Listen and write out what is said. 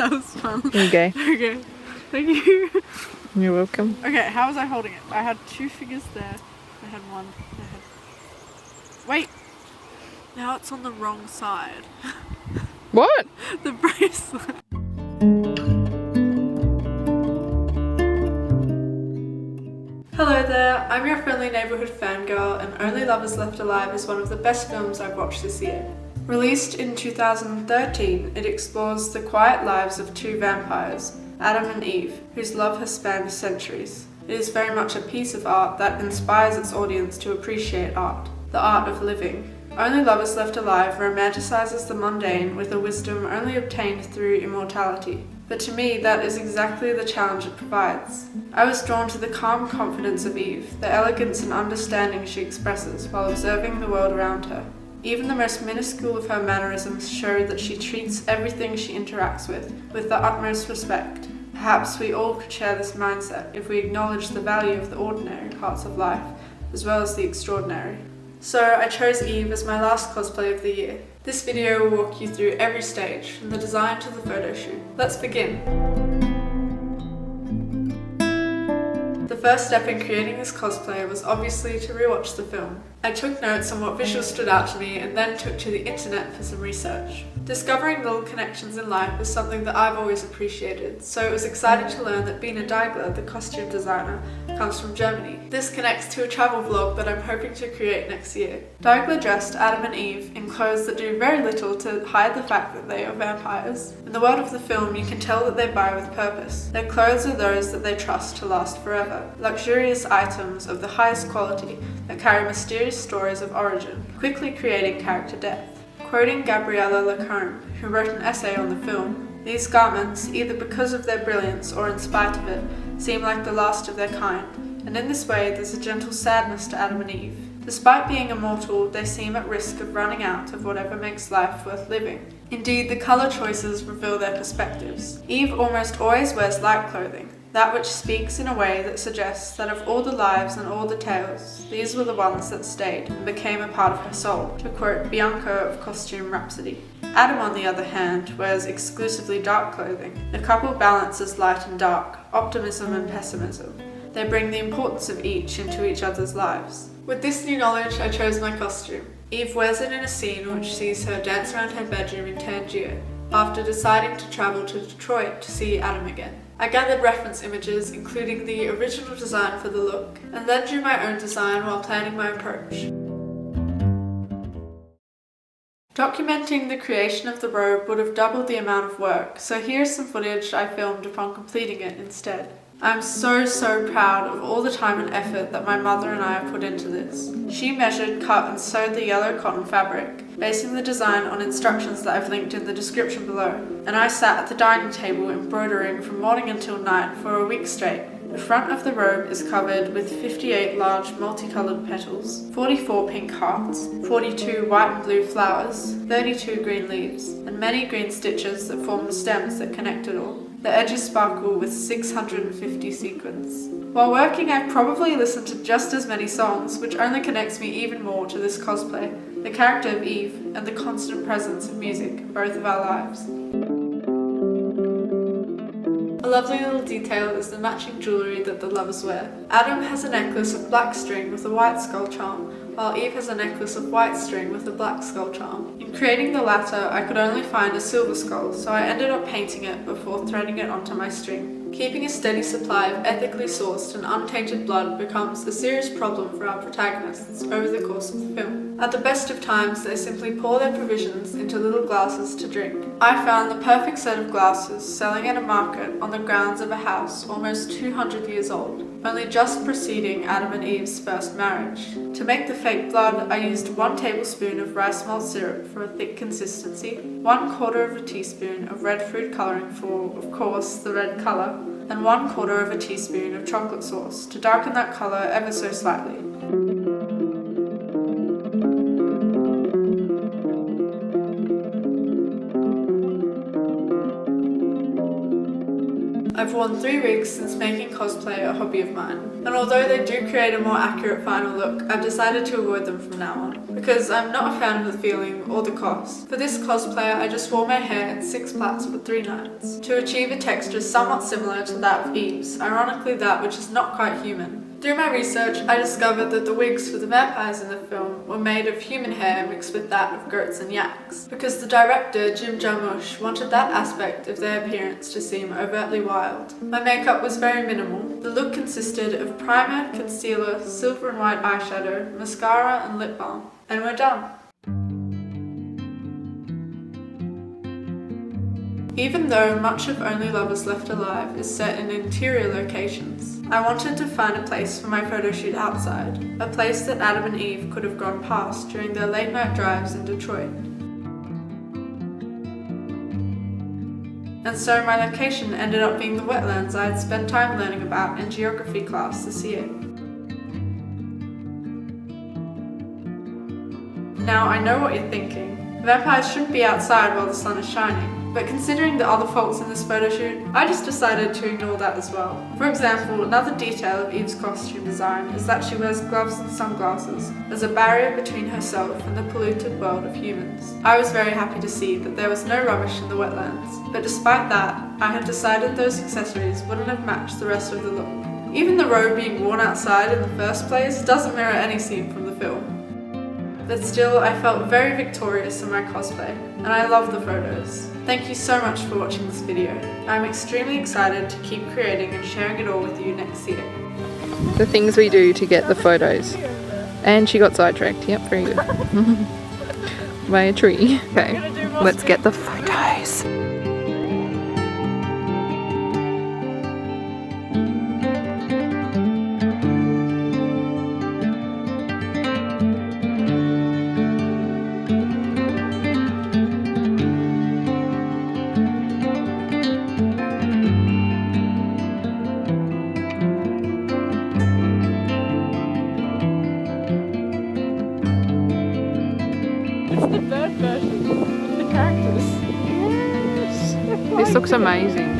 That was fun. Here you go. Okay. Thank you. You're welcome. Okay, how was I holding it? I had 2 figures there. I had one. Wait! Now it's on the wrong side. What? The bracelet. Hello there, I'm your friendly neighbourhood fangirl, and Only Lovers Left Alive is one of the best films I've watched this year. Released in 2013, it explores the quiet lives of 2 vampires, Adam and Eve, whose love has spanned centuries. It is very much a piece of art that inspires its audience to appreciate art, the art of living. Only Lovers Left Alive romanticizes the mundane with a wisdom only obtained through immortality. But to me, that is exactly the challenge it provides. I was drawn to the calm confidence of Eve, the elegance and understanding she expresses while observing the world around her. Even the most minuscule of her mannerisms show that she treats everything she interacts with the utmost respect. Perhaps we all could share this mindset if we acknowledge the value of the ordinary parts of life, as well as the extraordinary. So I chose Eve as my last cosplay of the year. This video will walk you through every stage, from the design to the photo shoot. Let's begin! The first step in creating this cosplay was obviously to rewatch the film. I took notes on what visuals stood out to me and then took to the internet for some research. Discovering little connections in life is something that I've always appreciated, so it was exciting to learn that Bina, the costume designer, comes from Germany. This connects to a travel vlog that I'm hoping to create next year. Daigeler dressed Adam and Eve in clothes that do very little to hide the fact that they are vampires. In the world of the film, you can tell that they buy with purpose. Their clothes are those that they trust to last forever. Luxurious items of the highest quality that carry mysterious stories of origin, quickly creating character depth. Quoting Gabriella Lacombe, who wrote an essay on the film, "These garments, either because of their brilliance or in spite of it, seem like the last of their kind, and in this way there's a gentle sadness to Adam and Eve. Despite being immortal, they seem at risk of running out of whatever makes life worth living. Indeed, the colour choices reveal their perspectives. Eve almost always wears light clothing, that which speaks in a way that suggests that of all the lives and all the tales, these were the ones that stayed and became a part of her soul," to quote Bianca of Costume Rhapsody. Adam, on the other hand, wears exclusively dark clothing. The couple balances light and dark, optimism and pessimism. They bring the importance of each into each other's lives. With this new knowledge, I chose my costume. Eve wears it in a scene which sees her dance around her bedroom in Tangier, after deciding to travel to Detroit to see Adam again. I gathered reference images, including the original design for the look, and then drew my own design while planning my approach. Documenting the creation of the robe would have doubled the amount of work, so here's some footage I filmed upon completing it instead. I'm so proud of all the time and effort that my mother and I have put into this. She measured, cut and sewed the yellow cotton fabric, basing the design on instructions that I've linked in the description below. And I sat at the dining table embroidering from morning until night for a week straight. The front of the robe is covered with 58 large multicoloured petals, 44 pink hearts, 42 white and blue flowers, 32 green leaves, and many green stitches that form the stems that connect it all. The edges sparkle with 650 sequins. While working, I probably listened to just as many songs, which only connects me even more to this cosplay, the character of Eve, and the constant presence of music in both of our lives. A lovely little detail is the matching jewellery that the lovers wear. Adam has a necklace of black string with a white skull charm, while Eve has a necklace of white string with a black skull charm. In creating the latter, I could only find a silver skull, so I ended up painting it before threading it onto my string. Keeping a steady supply of ethically sourced and untainted blood becomes a serious problem for our protagonists over the course of the film. At the best of times, they simply pour their provisions into little glasses to drink. I found the perfect set of glasses selling at a market on the grounds of a house almost 200 years old, only just preceding Adam and Eve's first marriage. To make the fake blood, I used 1 tablespoon of rice malt syrup for a thick consistency, 1/4 of a teaspoon of red food colouring for, of course, the red colour, and 1/4 of a teaspoon of chocolate sauce to darken that colour ever so slightly. I've worn 3 wigs since making cosplay a hobby of mine, and although they do create a more accurate final look, I've decided to avoid them from now on. because I'm not a fan of the feeling or the cost. For this cosplay, I just wore my hair in 6 plaits for 3 nights, to achieve a texture somewhat similar to that of Eve's, ironically that which is not quite human. Through my research, I discovered that the wigs for the vampires in the film were made of human hair mixed with that of goats and yaks, because the director, Jim Jarmusch, wanted that aspect of their appearance to seem overtly wild. My makeup was very minimal. The look consisted of primer, concealer, silver and white eyeshadow, mascara and lip balm. And we're done. Even though much of Only Lovers Left Alive is set in interior locations, I wanted to find a place for my photo shoot outside, a place that Adam and Eve could have gone past during their late night drives in Detroit. And so my location ended up being the wetlands I had spent time learning about in geography class this year. Now I know what you're thinking. Vampires shouldn't be outside while the sun is shining. But considering the other faults in this photo shoot, I just decided to ignore that as well. For example, another detail of Eve's costume design is that she wears gloves and sunglasses as a barrier between herself and the polluted world of humans. I was very happy to see that there was no rubbish in the wetlands, but despite that, I had decided those accessories wouldn't have matched the rest of the look. Even the robe being worn outside in the first place doesn't mirror any scene from the film. But still, I felt very victorious in my cosplay, and I love the photos. Thank you so much for watching this video. I'm extremely excited to keep creating and sharing it all with you next year. The things we do to get the photos. And she got sidetracked. Yep, very good. By a tree. Okay, let's get the photos. The bird version of the characters. Yes. This looks amazing.